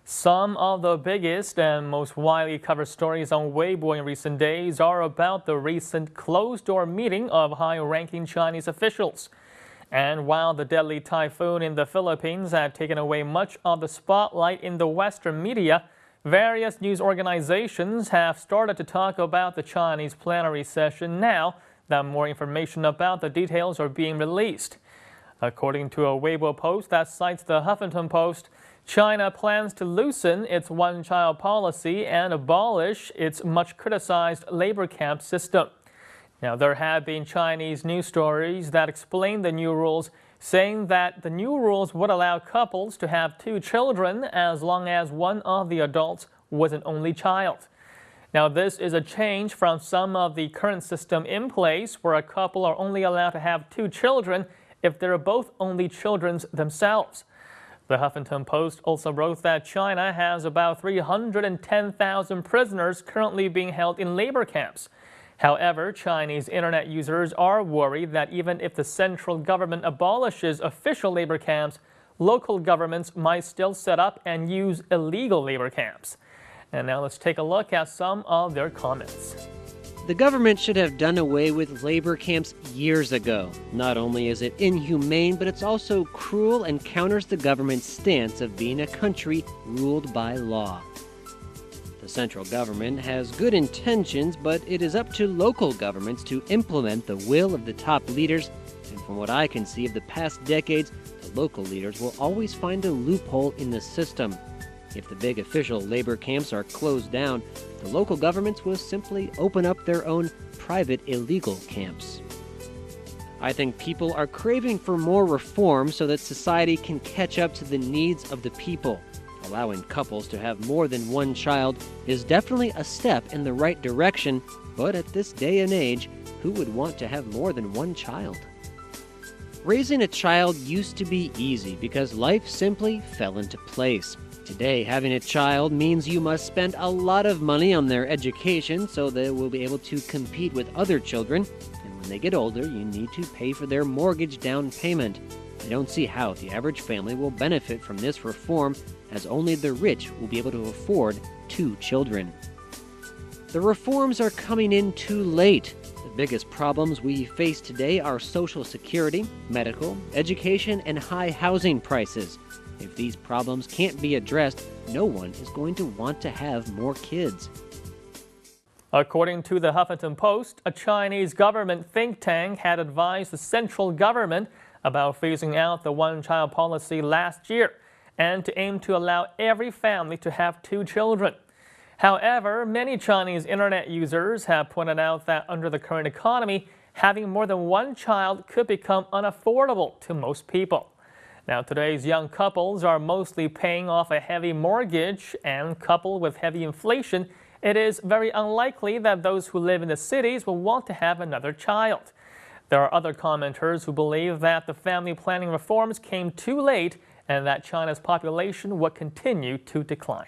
Some of the biggest and most widely covered stories on Weibo in recent days are about the recent closed-door meeting of high-ranking Chinese officials. And while the deadly typhoon in the Philippines had taken away much of the spotlight in the Western media, various news organizations have started to talk about the Chinese plenary session now that more information about the details are being released. According to a Weibo post that cites the Huffington Post, China plans to loosen its one-child policy and abolish its much-criticized labor camp system. Now, there have been Chinese news stories that explain the new rules, saying that the new rules would allow couples to have 2 children as long as one of the adults was an only child. Now, this is a change from some of the current system in place where a couple are only allowed to have 2 children if they're both only children themselves. The Huffington Post also wrote that China has about 310,000 prisoners currently being held in labor camps. However, Chinese internet users are worried that even if the central government abolishes official labor camps, local governments might still set up and use illegal labor camps. And now let's take a look at some of their comments. The government should have done away with labor camps years ago. Not only is it inhumane, but it's also cruel and counters the government's stance of being a country ruled by law. The central government has good intentions, but it is up to local governments to implement the will of the top leaders, and from what I can see of the past decades, the local leaders will always find a loophole in the system. If the big official labor camps are closed down, the local governments will simply open up their own private illegal camps. I think people are craving for more reform so that society can catch up to the needs of the people. Allowing couples to have more than one child is definitely a step in the right direction, but at this day and age, who would want to have more than one child? Raising a child used to be easy because life simply fell into place. Today, having a child means you must spend a lot of money on their education so they will be able to compete with other children, and when they get older, you need to pay for their mortgage down payment. I don't see how the average family will benefit from this reform, as only the rich will be able to afford 2 children. The reforms are coming in too late. The biggest problems we face today are Social Security, medical, education, and high housing prices. If these problems can't be addressed, no one is going to want to have more kids. According to the Huffington Post, a Chinese government think tank had advised the central government about phasing out the one-child policy last year and to aim to allow every family to have 2 children. However, many Chinese internet users have pointed out that under the current economy, having more than one child could become unaffordable to most people. Now, today's young couples are mostly paying off a heavy mortgage, and coupled with heavy inflation, it is very unlikely that those who live in the cities will want to have another child. There are other commenters who believe that the family planning reforms came too late and that China's population will continue to decline.